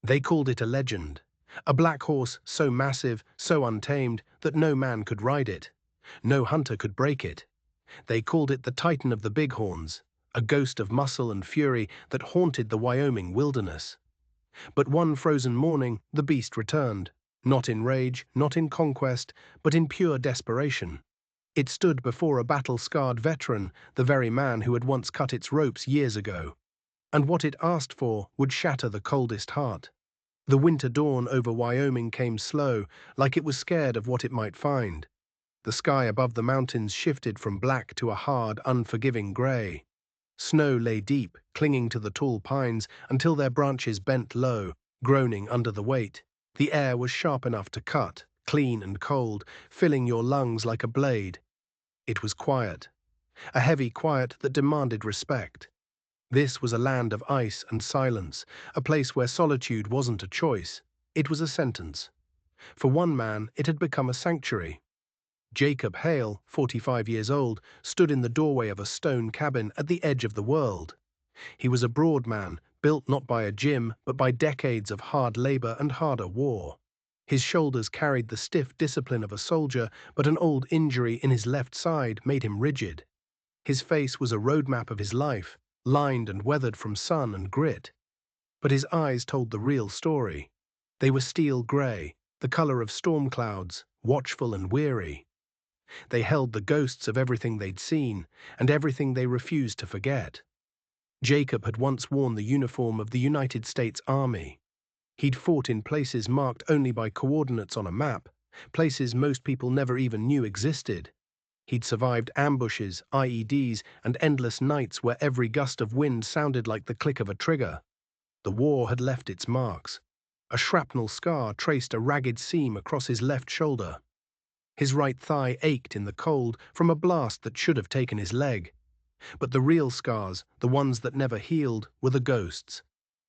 They called it a legend, a black horse so massive, so untamed, that no man could ride it. No hunter could break it. They called it the Titan of the Bighorns, a ghost of muscle and fury that haunted the Wyoming wilderness. But one frozen morning, the beast returned, not in rage, not in conquest, but in pure desperation. It stood before a battle-scarred veteran, the very man who had once cut its ropes years ago. And what it asked for would shatter the coldest heart. The winter dawn over Wyoming came slow, like it was scared of what it might find. The sky above the mountains shifted from black to a hard, unforgiving grey. Snow lay deep, clinging to the tall pines until their branches bent low, groaning under the weight. The air was sharp enough to cut, clean and cold, filling your lungs like a blade. It was quiet, a heavy quiet that demanded respect. This was a land of ice and silence, a place where solitude wasn't a choice, it was a sentence. For one man, it had become a sanctuary. Jacob Hale, 45 years old, stood in the doorway of a stone cabin at the edge of the world. He was a broad man, built not by a gym, but by decades of hard labor and harder war. His shoulders carried the stiff discipline of a soldier, but an old injury in his left side made him rigid. His face was a roadmap of his life, lined and weathered from sun and grit. But his eyes told the real story. They were steel gray, the color of storm clouds, watchful and weary. They held the ghosts of everything they'd seen, and everything they refused to forget. Jacob had once worn the uniform of the United States Army. He'd fought in places marked only by coordinates on a map, places most people never even knew existed. He'd survived ambushes, IEDs, and endless nights where every gust of wind sounded like the click of a trigger. The war had left its marks. A shrapnel scar traced a ragged seam across his left shoulder. His right thigh ached in the cold from a blast that should have taken his leg. But the real scars, the ones that never healed, were the ghosts.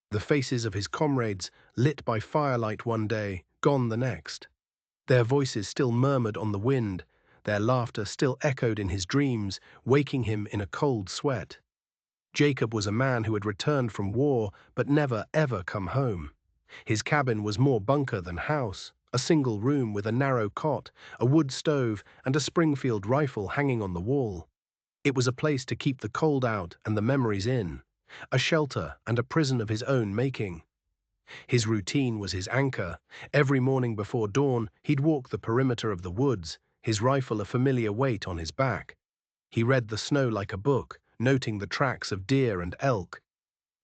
The faces of his comrades, lit by firelight one day, gone the next. Their voices still murmured on the wind, their laughter still echoed in his dreams, waking him in a cold sweat. Jacob was a man who had returned from war, but never ever come home. His cabin was more bunker than house, a single room with a narrow cot, a wood stove, and a Springfield rifle hanging on the wall. It was a place to keep the cold out and the memories in, a shelter and a prison of his own making. His routine was his anchor. Every morning before dawn, he'd walk the perimeter of the woods, his rifle a familiar weight on his back. He read the snow like a book, noting the tracks of deer and elk.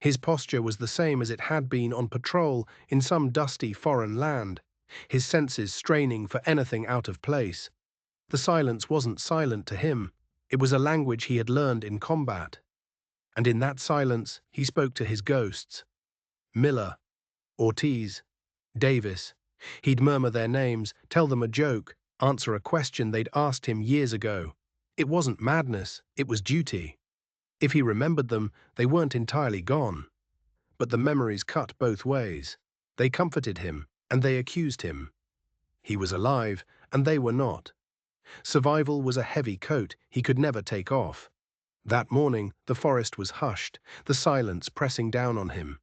His posture was the same as it had been on patrol in some dusty foreign land, his senses straining for anything out of place. The silence wasn't silent to him. It was a language he had learned in combat. And in that silence, he spoke to his ghosts. Miller, Ortiz, Davis. He'd murmur their names, tell them a joke, answer a question they'd asked him years ago. It wasn't madness, it was duty. If he remembered them, they weren't entirely gone. But the memories cut both ways. They comforted him, and they accused him. He was alive, and they were not. Survival was a heavy coat he could never take off. That morning, the forest was hushed, the silence pressing down on him.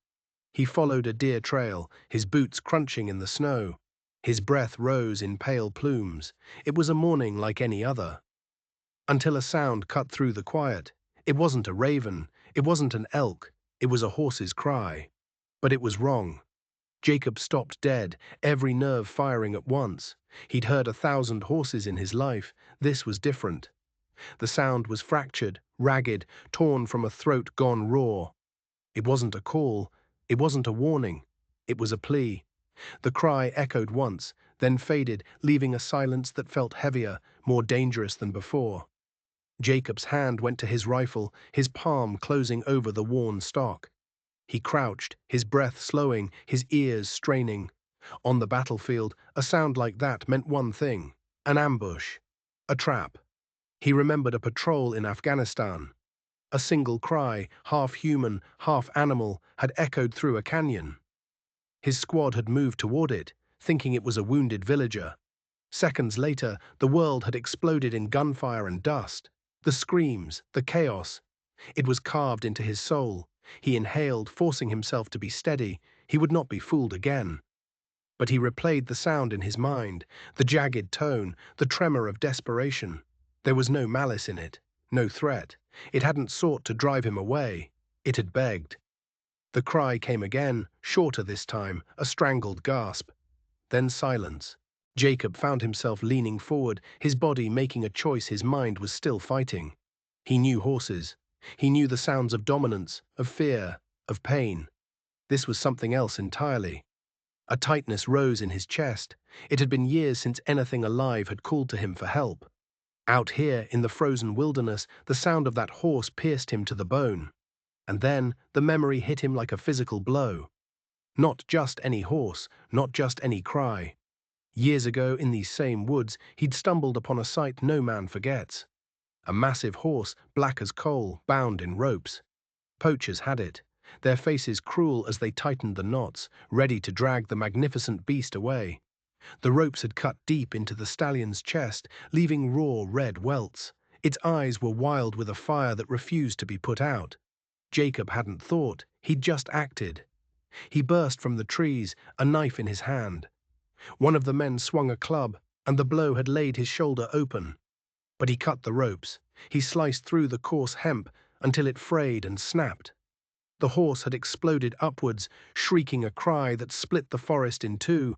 He followed a deer trail, his boots crunching in the snow. His breath rose in pale plumes. It was a morning like any other. Until a sound cut through the quiet. It wasn't a raven, it wasn't an elk, it was a horse's cry. But it was wrong. Jacob stopped dead, every nerve firing at once. He'd heard 1,000 horses in his life. This was different. The sound was fractured, ragged, torn from a throat gone raw. It wasn't a call, it wasn't a warning, it was a plea. The cry echoed once, then faded, leaving a silence that felt heavier, more dangerous than before. Jacob's hand went to his rifle, his palm closing over the worn stock. He crouched, his breath slowing, his ears straining. On the battlefield, a sound like that meant one thing: an ambush, a trap. He remembered a patrol in Afghanistan. A single cry, half human, half animal, had echoed through a canyon. His squad had moved toward it, thinking it was a wounded villager. Seconds later, the world had exploded in gunfire and dust. The screams, the chaos. It was carved into his soul. He inhaled, forcing himself to be steady. He would not be fooled again. But he replayed the sound in his mind, the jagged tone, the tremor of desperation. There was no malice in it, no threat. It hadn't sought to drive him away. It had begged. The cry came again, shorter this time, a strangled gasp. Then silence. Jacob found himself leaning forward, his body making a choice his mind was still fighting. He knew horses. He knew the sounds of dominance, of fear, of pain. This was something else entirely. A tightness rose in his chest. It had been years since anything alive had called to him for help. Out here, in the frozen wilderness, the sound of that horse pierced him to the bone. And then the memory hit him like a physical blow. Not just any horse, not just any cry. Years ago, in these same woods, he'd stumbled upon a sight no man forgets. A massive horse, black as coal, bound in ropes. Poachers had it, their faces cruel as they tightened the knots, ready to drag the magnificent beast away. The ropes had cut deep into the stallion's chest, leaving raw red welts. Its eyes were wild with a fire that refused to be put out. Jacob hadn't thought, he'd just acted. He burst from the trees, a knife in his hand. One of the men swung a club, and the blow had laid his shoulder open. But he cut the ropes. He sliced through the coarse hemp until it frayed and snapped. The horse had exploded upwards, shrieking a cry that split the forest in two.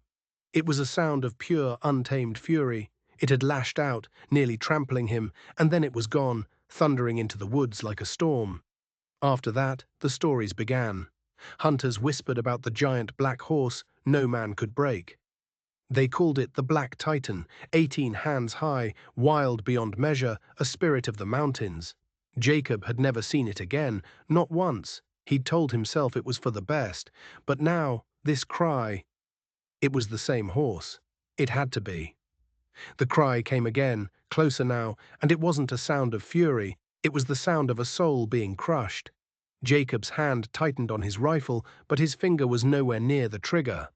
It was a sound of pure, untamed fury. It had lashed out, nearly trampling him, and then it was gone, thundering into the woods like a storm. After that, the stories began. Hunters whispered about the giant black horse no man could break. They called it the Black Titan, 18 hands high, wild beyond measure, a spirit of the mountains. Jacob had never seen it again, not once. He'd told himself it was for the best, but now, this cry. It was the same horse. It had to be. The cry came again, closer now, and it wasn't a sound of fury, it was the sound of a soul being crushed. Jacob's hand tightened on his rifle, but his finger was nowhere near the trigger.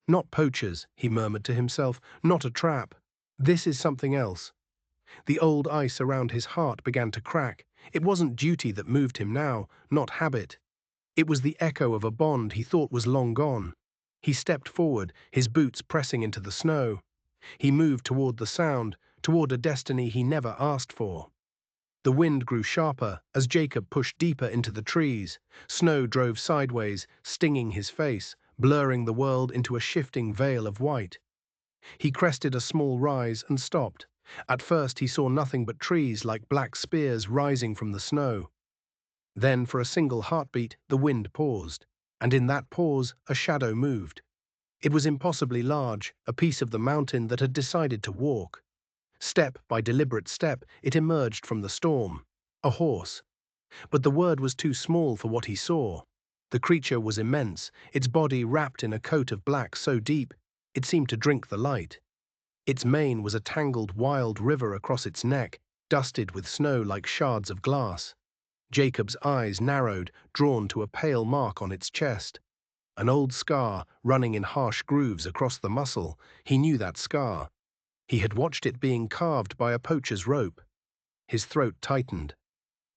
Not poachers, he murmured to himself, not a trap. This is something else. The old ice around his heart began to crack. It wasn't duty that moved him now, not habit. It was the echo of a bond he thought was long gone. He stepped forward, his boots pressing into the snow. He moved toward the sound, toward a destiny he never asked for. The wind grew sharper as Jacob pushed deeper into the trees. Snow drove sideways, stinging his face, blurring the world into a shifting veil of white. He crested a small rise and stopped. At first he saw nothing but trees like black spears rising from the snow. Then, for a single heartbeat, the wind paused, and in that pause a shadow moved. It was impossibly large, a piece of the mountain that had decided to walk. Step by deliberate step, it emerged from the storm. A horse. But the word was too small for what he saw. The creature was immense, its body wrapped in a coat of black so deep, it seemed to drink the light. Its mane was a tangled wild river across its neck, dusted with snow like shards of glass. Jacob's eyes narrowed, drawn to a pale mark on its chest. An old scar running in harsh grooves across the muscle. He knew that scar. He had watched it being carved by a poacher's rope. His throat tightened.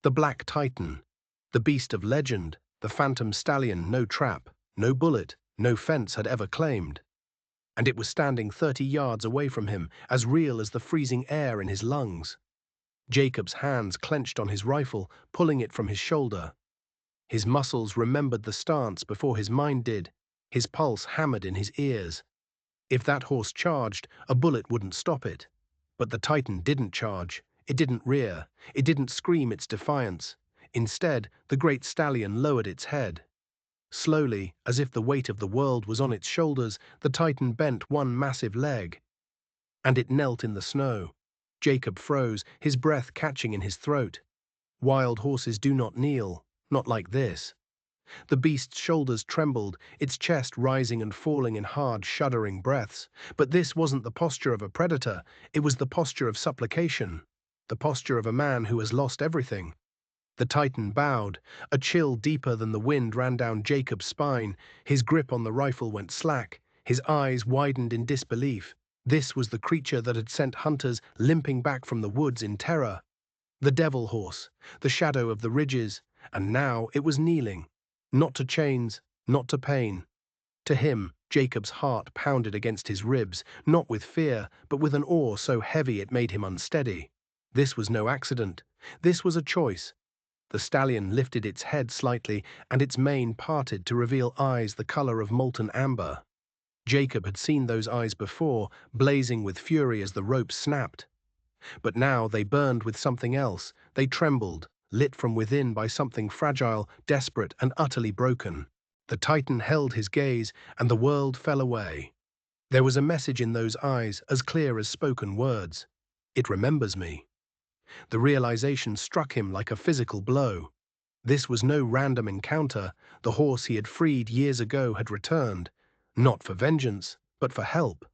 The Black Titan, the beast of legend, the phantom stallion no trap, no bullet, no fence had ever claimed. And it was standing 30 yards away from him, as real as the freezing air in his lungs. Jacob's hands clenched on his rifle, pulling it from his shoulder. His muscles remembered the stance before his mind did. His pulse hammered in his ears. If that horse charged, a bullet wouldn't stop it. But the Titan didn't charge. It didn't rear. It didn't scream its defiance. Instead, the great stallion lowered its head. Slowly, as if the weight of the world was on its shoulders, the Titan bent one massive leg. And it knelt in the snow. Jacob froze, his breath catching in his throat. Wild horses do not kneel, not like this. The beast's shoulders trembled, its chest rising and falling in hard, shuddering breaths. But this wasn't the posture of a predator, it was the posture of supplication, the posture of a man who has lost everything. The Titan bowed. A chill deeper than the wind ran down Jacob's spine. His grip on the rifle went slack. His eyes widened in disbelief. This was the creature that had sent hunters limping back from the woods in terror. The devil horse, the shadow of the ridges, and now it was kneeling. Not to chains, not to pain. To him, Jacob's heart pounded against his ribs, not with fear, but with an awe so heavy it made him unsteady. This was no accident. This was a choice. The stallion lifted its head slightly, and its mane parted to reveal eyes the color of molten amber. Jacob had seen those eyes before, blazing with fury as the rope snapped. But now they burned with something else. They trembled, lit from within by something fragile, desperate, and utterly broken. The Titan held his gaze, and the world fell away. There was a message in those eyes, as clear as spoken words. It remembers me. The realization struck him like a physical blow. This was no random encounter. The horse he had freed years ago had returned, not for vengeance, but for help.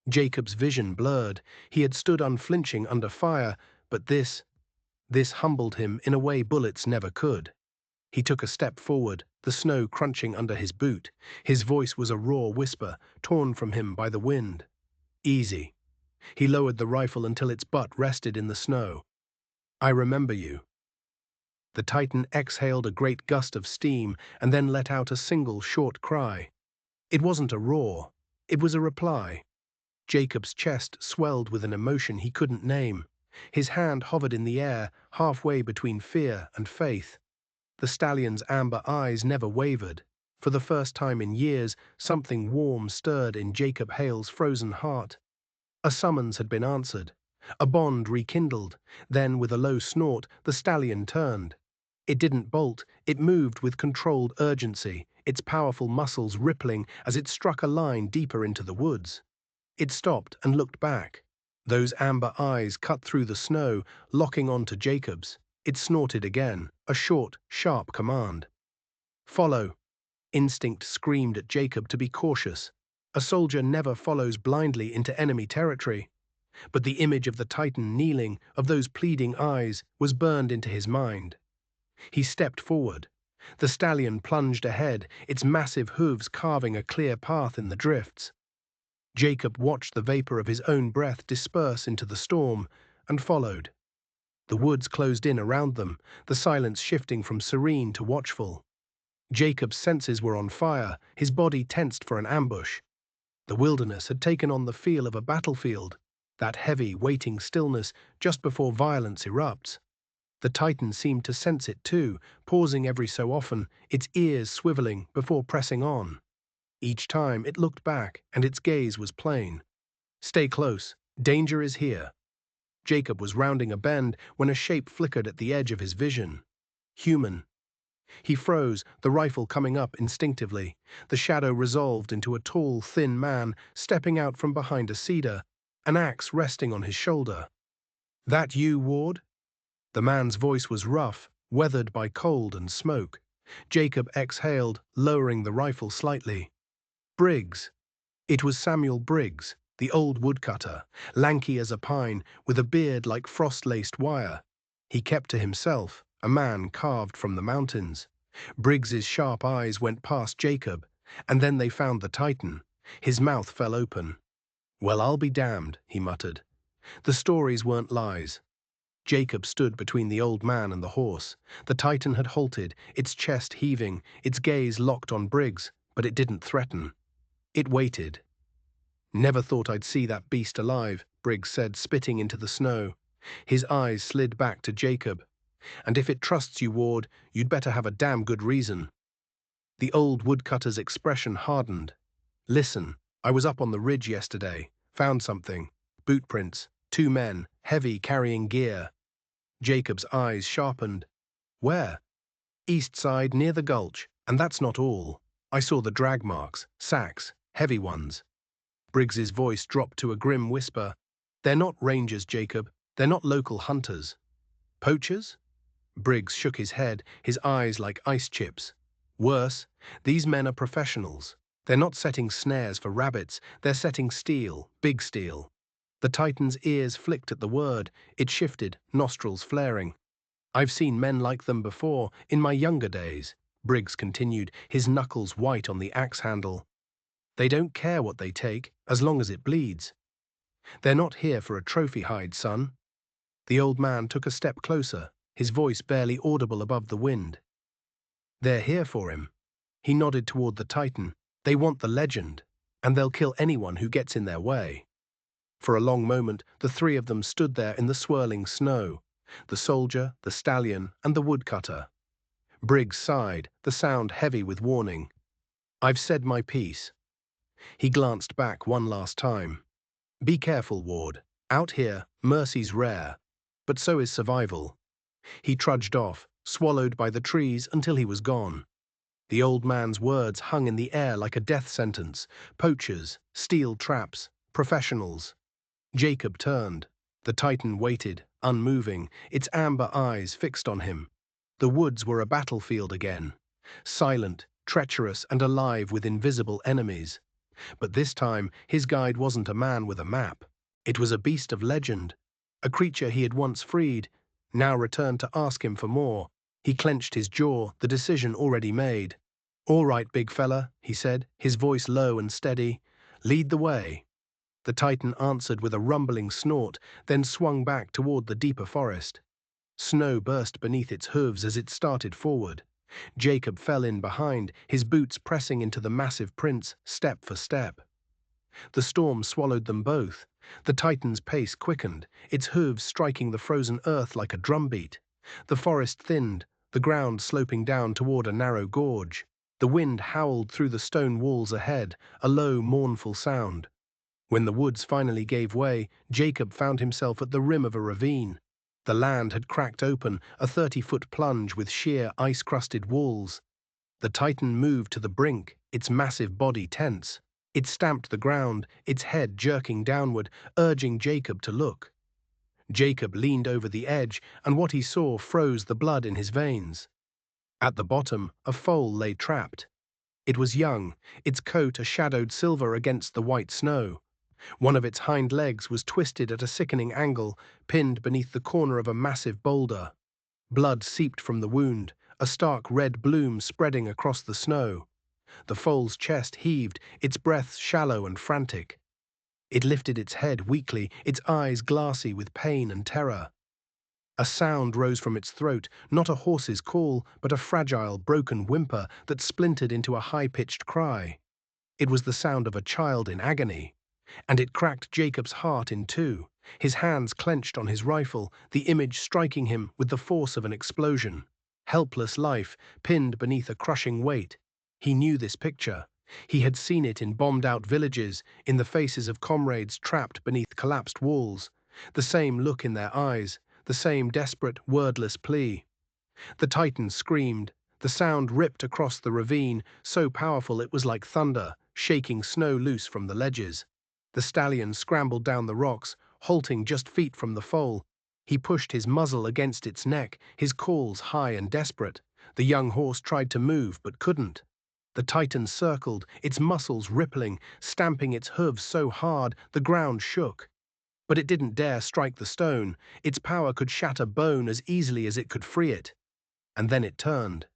Jacob's vision blurred. He had stood unflinching under fire, but this humbled him in a way bullets never could. He took a step forward, the snow crunching under his boot. His voice was a raw whisper, torn from him by the wind. Easy. He lowered the rifle until its butt rested in the snow. I remember you. The Titan exhaled a great gust of steam and then let out a single short cry. It wasn't a roar. It was a reply. Jacob's chest swelled with an emotion he couldn't name. His hand hovered in the air, halfway between fear and faith. The stallion's amber eyes never wavered. For the first time in years, something warm stirred in Jacob Hale's frozen heart. A summons had been answered. A bond rekindled. Then, with a low snort, the stallion turned. It didn't bolt. It moved with controlled urgency, its powerful muscles rippling as it struck a line deeper into the woods. It stopped and looked back. Those amber eyes cut through the snow, locking onto Jacob's. It snorted again, a short, sharp command. Follow. Instinct screamed at Jacob to be cautious. A soldier never follows blindly into enemy territory. But the image of the Titan kneeling, of those pleading eyes, was burned into his mind. He stepped forward. The stallion plunged ahead, its massive hooves carving a clear path in the drifts. Jacob watched the vapor of his own breath disperse into the storm, and followed. The woods closed in around them, the silence shifting from serene to watchful. Jacob's senses were on fire, his body tensed for an ambush. The wilderness had taken on the feel of a battlefield, that heavy, waiting stillness just before violence erupts. The Titan seemed to sense it too, pausing every so often, its ears swiveling before pressing on. Each time it looked back, and its gaze was plain. Stay close. Danger is here. Jacob was rounding a bend when a shape flickered at the edge of his vision. Human. He froze, the rifle coming up instinctively. The shadow resolved into a tall, thin man stepping out from behind a cedar, an axe resting on his shoulder. That you, Ward? The man's voice was rough, weathered by cold and smoke. Jacob exhaled, lowering the rifle slightly. Briggs. It was Samuel Briggs, the old woodcutter, lanky as a pine, with a beard like frost-laced wire. He kept to himself, a man carved from the mountains. Briggs's sharp eyes went past Jacob, and then they found the Titan. His mouth fell open. Well, I'll be damned, he muttered. The stories weren't lies. Jacob stood between the old man and the horse. The Titan had halted, its chest heaving, its gaze locked on Briggs, but it didn't threaten. It waited. Never thought I'd see that beast alive, Briggs said, spitting into the snow. His eyes slid back to Jacob. And if it trusts you, Ward, you'd better have a damn good reason. The old woodcutter's expression hardened. Listen, I was up on the ridge yesterday, found something. Boot prints, 2 men, heavy, carrying gear. Jacob's eyes sharpened. Where? East side, near the gulch, and that's not all. I saw the drag marks, sacks, heavy ones. Briggs's voice dropped to a grim whisper. They're not rangers, Jacob. They're not local hunters. Poachers? Briggs shook his head, his eyes like ice chips. Worse, these men are professionals. They're not setting snares for rabbits, they're setting steel, big steel. The Titan's ears flicked at the word. It shifted, nostrils flaring. I've seen men like them before, in my younger days, Briggs continued, his knuckles white on the axe handle. They don't care what they take, as long as it bleeds. They're not here for a trophy hide, son. The old man took a step closer, his voice barely audible above the wind. They're here for him. He nodded toward the Titan. They want the legend, and they'll kill anyone who gets in their way. For a long moment, the three of them stood there in the swirling snow, the soldier, the stallion, and the woodcutter. Briggs sighed, the sound heavy with warning. "I've said my piece." He glanced back one last time. "Be careful, Ward. Out here, mercy's rare, but so is survival." He trudged off, swallowed by the trees until he was gone. The old man's words hung in the air like a death sentence. Poachers, steel traps, professionals. Jacob turned. The Titan waited, unmoving, its amber eyes fixed on him. The woods were a battlefield again, silent, treacherous, and alive with invisible enemies. But this time, his guide wasn't a man with a map. It was a beast of legend, a creature he had once freed, now returned to ask him for more. He clenched his jaw, the decision already made. "All right, big fella," he said, his voice low and steady. "Lead the way." The Titan answered with a rumbling snort, then swung back toward the deeper forest. Snow burst beneath its hooves as it started forward. Jacob fell in behind, his boots pressing into the massive prints, step for step. The storm swallowed them both. The Titan's pace quickened, its hooves striking the frozen earth like a drumbeat. The forest thinned, the ground sloping down toward a narrow gorge. The wind howled through the stone walls ahead, a low, mournful sound. When the woods finally gave way, Jacob found himself at the rim of a ravine. The land had cracked open, a 30-foot plunge with sheer, ice-crusted walls. The Titan moved to the brink, its massive body tense. It stamped the ground, its head jerking downward, urging Jacob to look. Jacob leaned over the edge, and what he saw froze the blood in his veins. At the bottom, a foal lay trapped. It was young, its coat a shadowed silver against the white snow. One of its hind legs was twisted at a sickening angle, pinned beneath the corner of a massive boulder. Blood seeped from the wound, a stark red bloom spreading across the snow. The foal's chest heaved, its breath shallow and frantic. It lifted its head weakly, its eyes glassy with pain and terror. A sound rose from its throat, not a horse's call, but a fragile, broken whimper that splintered into a high-pitched cry. It was the sound of a child in agony. And it cracked Jacob's heart in two, his hands clenched on his rifle, the image striking him with the force of an explosion. Helpless life, pinned beneath a crushing weight. He knew this picture. He had seen it in bombed-out villages, in the faces of comrades trapped beneath collapsed walls. The same look in their eyes, the same desperate, wordless plea. The Titan screamed. The sound ripped across the ravine, so powerful it was like thunder, shaking snow loose from the ledges. The stallion scrambled down the rocks, halting just feet from the foal. He pushed his muzzle against its neck, his calls high and desperate. The young horse tried to move, but couldn't. The Titan circled, its muscles rippling, stamping its hooves so hard the ground shook. But it didn't dare strike the stone. Its power could shatter bone as easily as it could free it. And then it turned.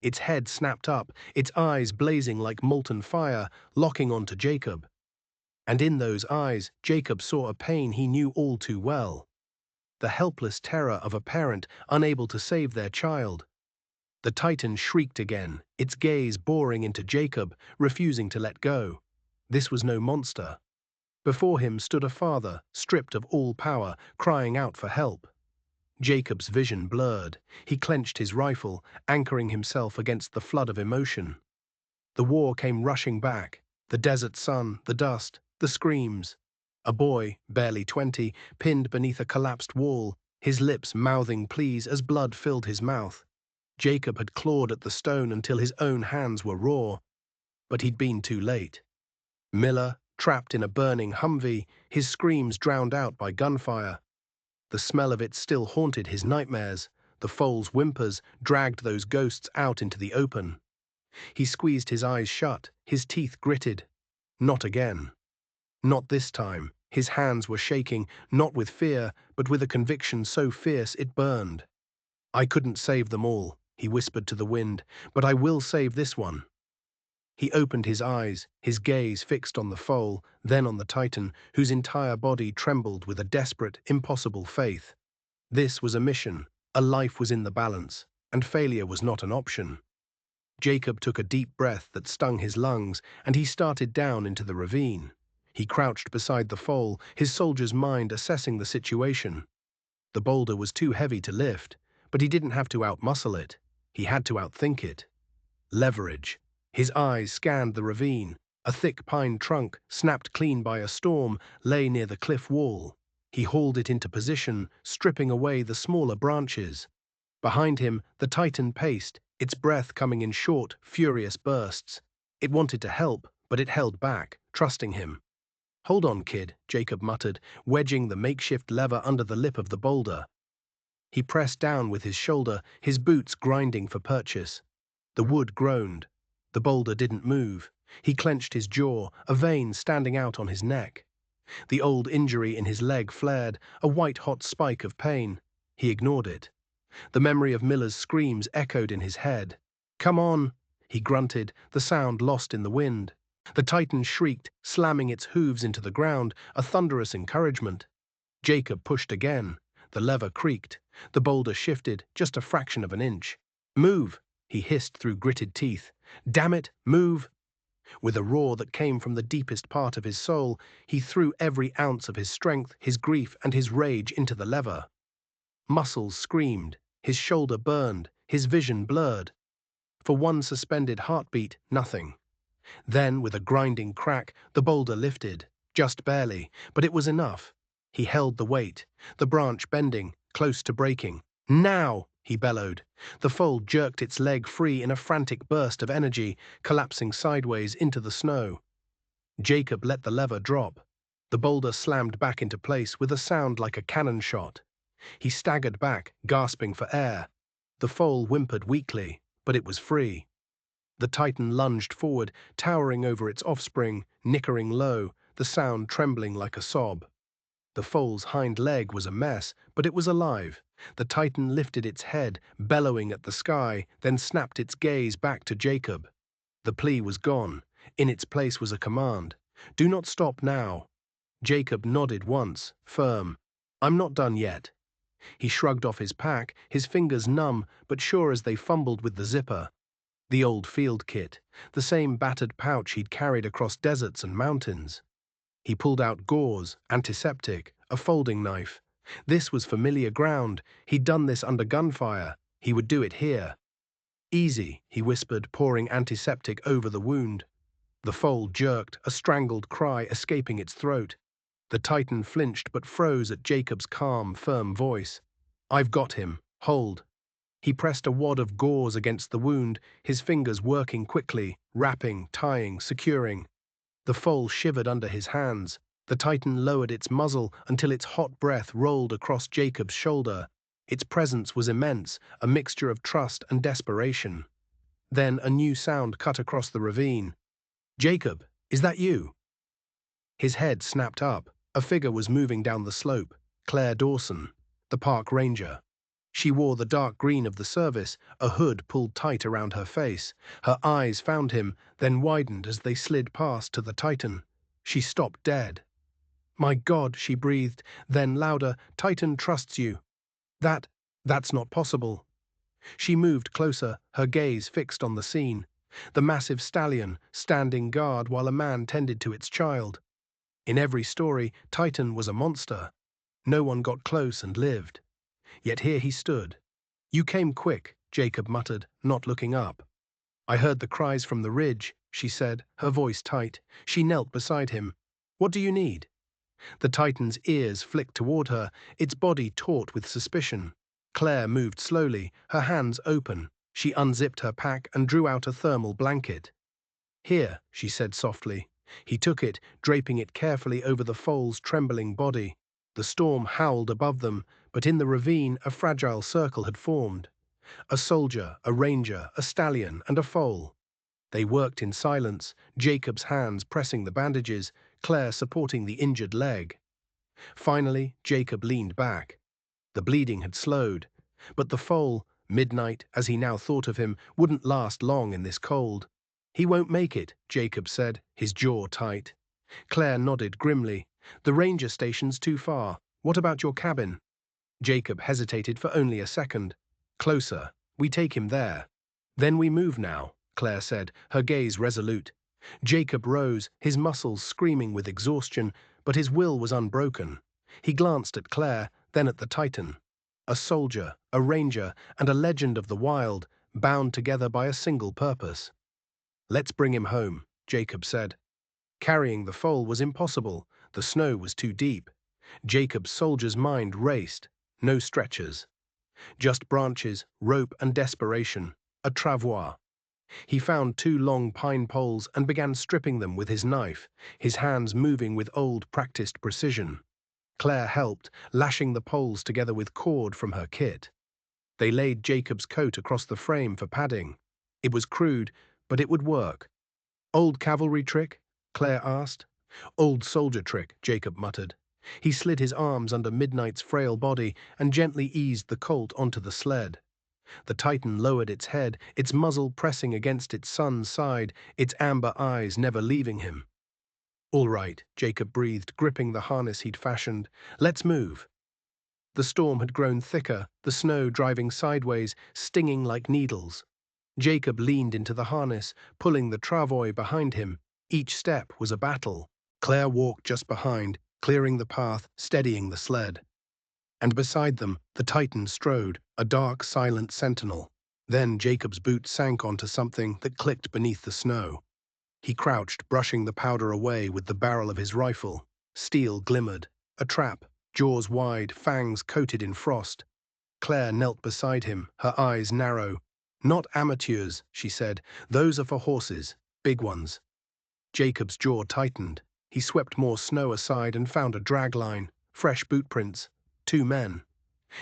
Its head snapped up, its eyes blazing like molten fire, locking onto Jacob. And in those eyes, Jacob saw a pain he knew all too well. The helpless terror of a parent unable to save their child. The Titan shrieked again, its gaze boring into Jacob, refusing to let go. This was no monster. Before him stood a father, stripped of all power, crying out for help. Jacob's vision blurred. He clenched his rifle, anchoring himself against the flood of emotion. The war came rushing back. The desert sun, the dust, the screams. A boy, barely 20, pinned beneath a collapsed wall, his lips mouthing pleas as blood filled his mouth. Jacob had clawed at the stone until his own hands were raw, but he'd been too late. Miller, trapped in a burning Humvee, his screams drowned out by gunfire. The smell of it still haunted his nightmares. The foal's whimpers dragged those ghosts out into the open. He squeezed his eyes shut, his teeth gritted. Not again. Not this time. His hands were shaking, not with fear, but with a conviction so fierce it burned. "I couldn't save them all," he whispered to the wind, "but I will save this one." He opened his eyes, his gaze fixed on the foal, then on the Titan, whose entire body trembled with a desperate, impossible faith. This was a mission, a life was in the balance, and failure was not an option. Jacob took a deep breath that stung his lungs, and he started down into the ravine. He crouched beside the foal, his soldier's mind assessing the situation. The boulder was too heavy to lift, but he didn't have to outmuscle it. He had to outthink it. Leverage. His eyes scanned the ravine. A thick pine trunk, snapped clean by a storm, lay near the cliff wall. He hauled it into position, stripping away the smaller branches. Behind him, the Titan paced, its breath coming in short, furious bursts. It wanted to help, but it held back, trusting him. "Hold on, kid," Jacob muttered, wedging the makeshift lever under the lip of the boulder. He pressed down with his shoulder, his boots grinding for purchase. The wood groaned. The boulder didn't move. He clenched his jaw, a vein standing out on his neck. The old injury in his leg flared, a white-hot spike of pain. He ignored it. The memory of Miller's screams echoed in his head. "Come on," he grunted, the sound lost in the wind. The Titan shrieked, slamming its hooves into the ground, a thunderous encouragement. Jacob pushed again. The lever creaked. The boulder shifted, just a fraction of an inch. "Move," he hissed through gritted teeth. "Damn it, move!" With a roar that came from the deepest part of his soul, he threw every ounce of his strength, his grief, and his rage into the lever. Muscles screamed, his shoulder burned, his vision blurred. For one suspended heartbeat, nothing. Then, with a grinding crack, the boulder lifted, just barely, but it was enough. He held the weight, the branch bending, close to breaking. "Now!" he bellowed. The foal jerked its leg free in a frantic burst of energy, collapsing sideways into the snow. Jacob let the lever drop. The boulder slammed back into place with a sound like a cannon shot. He staggered back, gasping for air. The foal whimpered weakly, but it was free. The Titan lunged forward, towering over its offspring, nickering low, the sound trembling like a sob. The foal's hind leg was a mess, but it was alive. The Titan lifted its head, bellowing at the sky, then snapped its gaze back to Jacob. The plea was gone. In its place was a command. "Do not stop now." Jacob nodded once, firm. "I'm not done yet." He shrugged off his pack, his fingers numb but sure as they fumbled with the zipper. The old field kit, the same battered pouch he'd carried across deserts and mountains. He pulled out gauze, antiseptic, a folding knife. This was familiar ground. He'd done this under gunfire. He would do it here. "Easy," he whispered, pouring antiseptic over the wound. The foal jerked, a strangled cry escaping its throat. The Titan flinched but froze at Jacob's calm, firm voice. "I've got him. Hold." He pressed a wad of gauze against the wound, his fingers working quickly, wrapping, tying, securing. The foal shivered under his hands. The Titan lowered its muzzle until its hot breath rolled across Jacob's shoulder. Its presence was immense, a mixture of trust and desperation. Then a new sound cut across the ravine. "Jacob, is that you?" His head snapped up. A figure was moving down the slope. Claire Dawson, the park ranger. She wore the dark green of the service, a hood pulled tight around her face. Her eyes found him, then widened as they slid past to the Titan. She stopped dead. "My God," she breathed, then louder, "Titan trusts you." That's not possible." She moved closer, her gaze fixed on the scene. The massive stallion, standing guard while a man tended to its child. In every story, Titan was a monster. No one got close and lived. Yet here he stood. "You came quick," Jacob muttered, not looking up. "I heard the cries from the ridge," she said, her voice tight. She knelt beside him. "What do you need?" The Titan's ears flicked toward her, its body taut with suspicion. Claire moved slowly, her hands open. She unzipped her pack and drew out a thermal blanket. "Here," she said softly. He took it, draping it carefully over the foal's trembling body. The storm howled above them, but in the ravine a fragile circle had formed. A soldier, a ranger, a stallion, and a foal. They worked in silence, Jacob's hands pressing the bandages, Claire supporting the injured leg. Finally, Jacob leaned back. The bleeding had slowed, but the foal, Midnight, as he now thought of him, wouldn't last long in this cold. "He won't make it," Jacob said, his jaw tight. Claire nodded grimly. "The ranger station's too far. What about your cabin?" Jacob hesitated for only a second. "Closer. We take him there. Then we move now." Claire said, her gaze resolute. Jacob rose, his muscles screaming with exhaustion, but his will was unbroken. He glanced at Claire, then at the Titan. A soldier, a ranger, and a legend of the wild, bound together by a single purpose. "Let's bring him home," Jacob said. Carrying the foal was impossible. The snow was too deep. Jacob's soldier's mind raced. No stretchers. Just branches, rope, and desperation. A travois. He found two long pine poles and began stripping them with his knife, his hands moving with old, practiced precision. Claire helped, lashing the poles together with cord from her kit. They laid Jacob's coat across the frame for padding. It was crude, but it would work. "Old cavalry trick?" Claire asked. "Old soldier trick," Jacob muttered. He slid his arms under Midnight's frail body and gently eased the colt onto the sled. The Titan lowered its head, its muzzle pressing against its son's side, its amber eyes never leaving him. "All right," Jacob breathed, gripping the harness he'd fashioned. "Let's move." The storm had grown thicker, the snow driving sideways, stinging like needles. Jacob leaned into the harness, pulling the travois behind him. Each step was a battle. Claire walked just behind, clearing the path, steadying the sled. And beside them, the Titan strode, a dark, silent sentinel. Then Jacob's boot sank onto something that clicked beneath the snow. He crouched, brushing the powder away with the barrel of his rifle. Steel glimmered. A trap, jaws wide, fangs coated in frost. Claire knelt beside him, her eyes narrow. "Not amateurs," she said. "Those are for horses, big ones." Jacob's jaw tightened. He swept more snow aside and found a drag line, fresh boot prints. 2 men.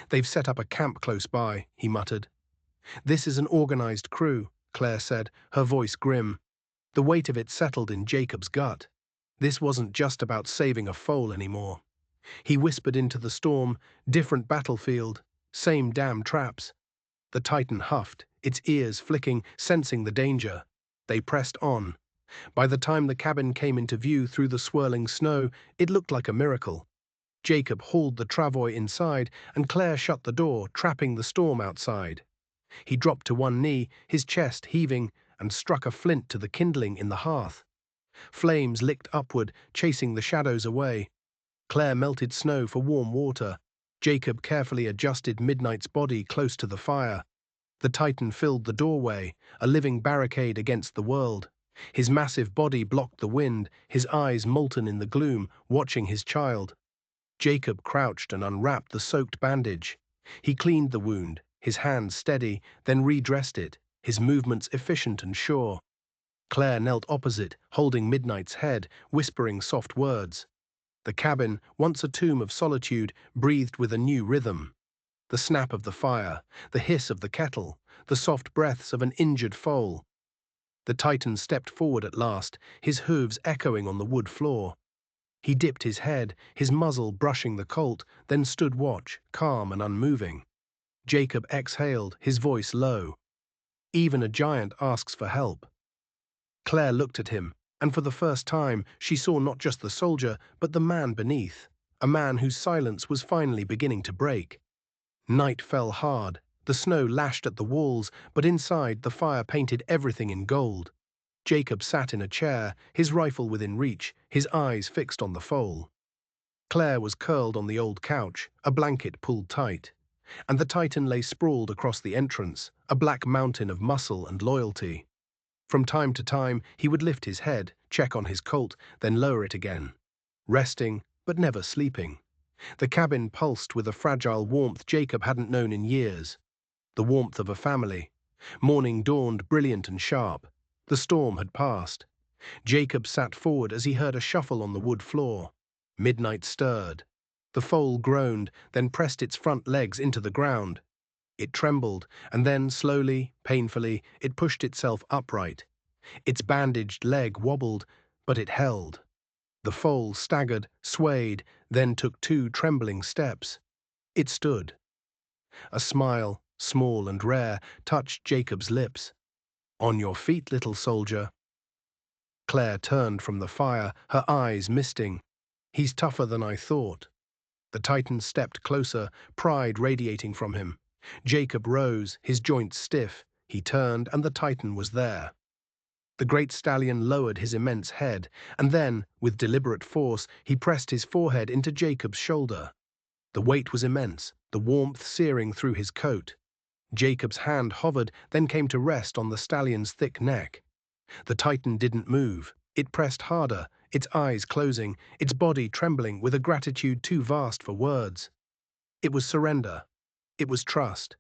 "They've set up a camp close by," he muttered. "This is an organized crew," Claire said, her voice grim. The weight of it settled in Jacob's gut. This wasn't just about saving a foal anymore. He whispered into the storm, "Different battlefield, same damn traps." The Titan huffed, its ears flicking, sensing the danger. They pressed on. By the time the cabin came into view through the swirling snow, it looked like a miracle. Jacob hauled the travois inside, and Claire shut the door, trapping the storm outside. He dropped to one knee, his chest heaving, and struck a flint to the kindling in the hearth. Flames licked upward, chasing the shadows away. Claire melted snow for warm water. Jacob carefully adjusted Midnight's body close to the fire. The Titan filled the doorway, a living barricade against the world. His massive body blocked the wind, his eyes molten in the gloom, watching his child. Jacob crouched and unwrapped the soaked bandage. He cleaned the wound, his hands steady, then redressed it, his movements efficient and sure. Claire knelt opposite, holding Midnight's head, whispering soft words. The cabin, once a tomb of solitude, breathed with a new rhythm. The snap of the fire, the hiss of the kettle, the soft breaths of an injured foal. The Titan stepped forward at last, his hooves echoing on the wood floor. He dipped his head, his muzzle brushing the colt, then stood watch, calm and unmoving. Jacob exhaled, his voice low. "Even a giant asks for help." Claire looked at him, and for the first time she saw not just the soldier, but the man beneath, a man whose silence was finally beginning to break. Night fell hard, the snow lashed at the walls, but inside the fire painted everything in gold. Jacob sat in a chair, his rifle within reach, his eyes fixed on the foal. Claire was curled on the old couch, a blanket pulled tight, and the Titan lay sprawled across the entrance, a black mountain of muscle and loyalty. From time to time, he would lift his head, check on his colt, then lower it again. Resting, but never sleeping. The cabin pulsed with a fragile warmth Jacob hadn't known in years. The warmth of a family. Morning dawned brilliant and sharp. The storm had passed. Jacob sat forward as he heard a shuffle on the wood floor. Midnight stirred. The foal groaned, then pressed its front legs into the ground. It trembled, and then, slowly, painfully, it pushed itself upright. Its bandaged leg wobbled, but it held. The foal staggered, swayed, then took 2 trembling steps. It stood. A smile, small and rare, touched Jacob's lips. "On your feet, little soldier." Claire turned from the fire, her eyes misting. "He's tougher than I thought." The Titan stepped closer, pride radiating from him. Jacob rose, his joints stiff. He turned, and the Titan was there. The great stallion lowered his immense head, and then, with deliberate force, he pressed his forehead into Jacob's shoulder. The weight was immense, the warmth searing through his coat. Jacob's hand hovered, then came to rest on the stallion's thick neck. The Titan didn't move. It pressed harder, its eyes closing, its body trembling with a gratitude too vast for words. It was surrender. It was trust.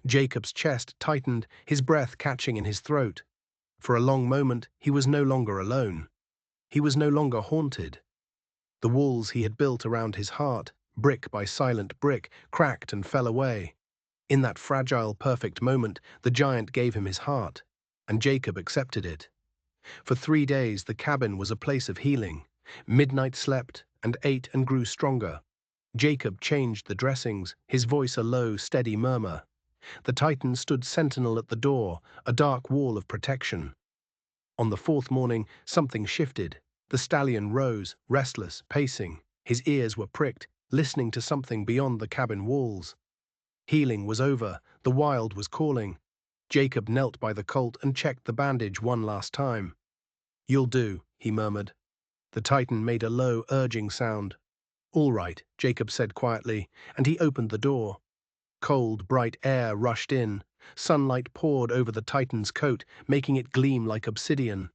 Jacob's chest tightened, his breath catching in his throat. For a long moment, he was no longer alone. He was no longer haunted. The walls he had built around his heart, brick by silent brick, cracked and fell away. In that fragile, perfect moment, the giant gave him his heart, and Jacob accepted it. For 3 days, the cabin was a place of healing. Midnight slept and ate and grew stronger. Jacob changed the dressings, his voice a low, steady murmur. The Titan stood sentinel at the door, a dark wall of protection. On the 4th morning, something shifted. The stallion rose, restless, pacing. His ears were pricked, listening to something beyond the cabin walls. Healing was over, the wild was calling. Jacob knelt by the colt and checked the bandage one last time. "You'll do," he murmured. The Titan made a low, urging sound. "All right," Jacob said quietly, and he opened the door. Cold, bright air rushed in. Sunlight poured over the Titan's coat, making it gleam like obsidian.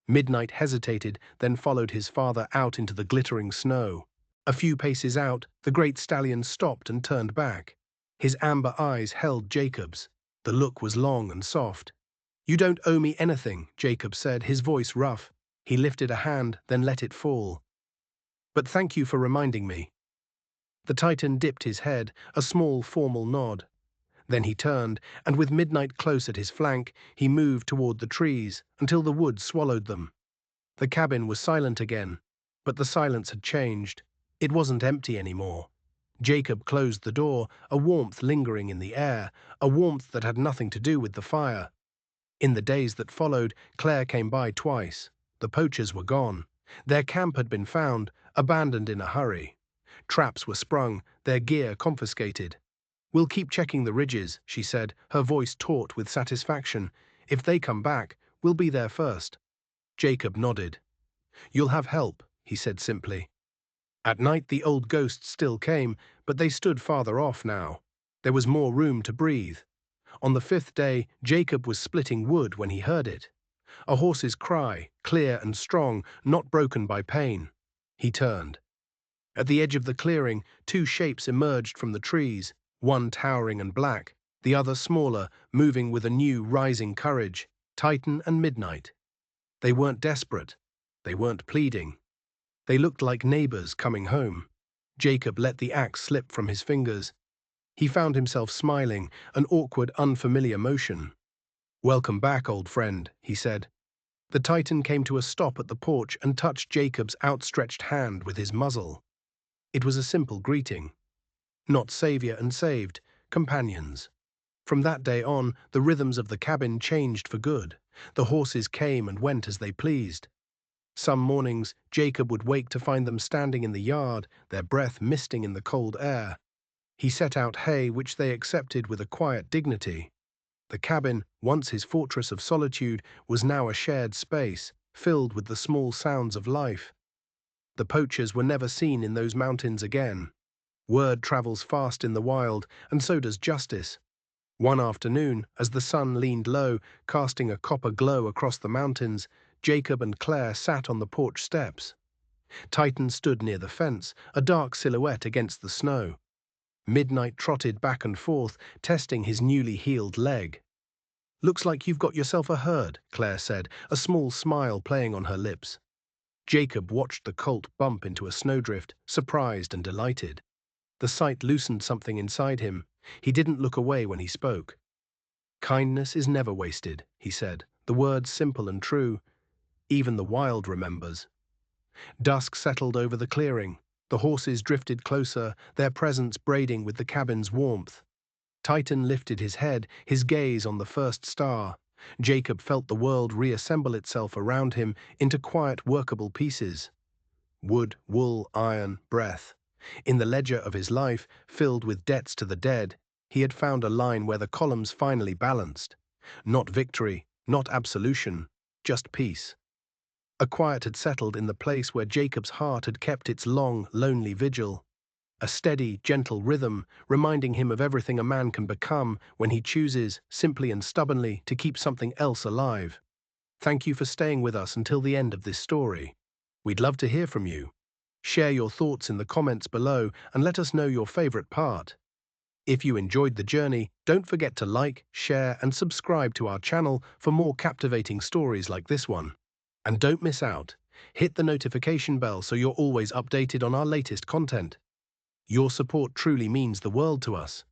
Midnight hesitated, then followed his father out into the glittering snow. A few paces out, the great stallion stopped and turned back. His amber eyes held Jacob's. The look was long and soft. "You don't owe me anything," Jacob said, his voice rough. He lifted a hand, then let it fall. "But thank you for reminding me." The Titan dipped his head, a small, formal nod. Then he turned, and with midnight close at his flank, he moved toward the trees until the woods swallowed them. The cabin was silent again, but the silence had changed. It wasn't empty anymore. Jacob closed the door, a warmth lingering in the air, a warmth that had nothing to do with the fire. In the days that followed, Claire came by twice. The poachers were gone. Their camp had been found, abandoned in a hurry. Traps were sprung, their gear confiscated. "We'll keep checking the ridges," she said, her voice taut with satisfaction. "If they come back, we'll be there first." Jacob nodded. "You'll have help," he said simply. At night the old ghosts still came, but they stood farther off now. There was more room to breathe. On the 5th day, Jacob was splitting wood when he heard it. A horse's cry, clear and strong, not broken by pain. He turned. At the edge of the clearing, 2 shapes emerged from the trees, one towering and black, the other smaller, moving with a new, rising courage, Titan and Midnight. They weren't desperate. They weren't pleading. They looked like neighbors coming home. Jacob let the axe slip from his fingers. He found himself smiling, an awkward, unfamiliar motion. "Welcome back, old friend," he said. The Titan came to a stop at the porch and touched Jacob's outstretched hand with his muzzle. It was a simple greeting. Not savior and saved, companions. From that day on, the rhythms of the cabin changed for good. The horses came and went as they pleased. Some mornings, Jacob would wake to find them standing in the yard, their breath misting in the cold air. He set out hay, which they accepted with a quiet dignity. The cabin, once his fortress of solitude, was now a shared space, filled with the small sounds of life. The poachers were never seen in those mountains again. Word travels fast in the wild, and so does justice. One afternoon, as the sun leaned low, casting a copper glow across the mountains, Jacob and Claire sat on the porch steps. Titan stood near the fence, a dark silhouette against the snow. Midnight trotted back and forth, testing his newly healed leg. "Looks like you've got yourself a herd," Claire said, a small smile playing on her lips. Jacob watched the colt bump into a snowdrift, surprised and delighted. The sight loosened something inside him. He didn't look away when he spoke. "Kindness is never wasted," he said, the words simple and true. "Even the wild remembers." Dusk settled over the clearing. The horses drifted closer, their presence braiding with the cabin's warmth. Titan lifted his head, his gaze on the first star. Jacob felt the world reassemble itself around him into quiet, workable pieces. Wood, wool, iron, breath. In the ledger of his life, filled with debts to the dead, he had found a line where the columns finally balanced. Not victory, not absolution, just peace. A quiet had settled in the place where Jacob's heart had kept its long, lonely vigil. A steady, gentle rhythm, reminding him of everything a man can become when he chooses, simply and stubbornly, to keep something else alive. Thank you for staying with us until the end of this story. We'd love to hear from you. Share your thoughts in the comments below and let us know your favorite part. If you enjoyed the journey, don't forget to like, share, and subscribe to our channel for more captivating stories like this one. And don't miss out. Hit the notification bell so you're always updated on our latest content. Your support truly means the world to us.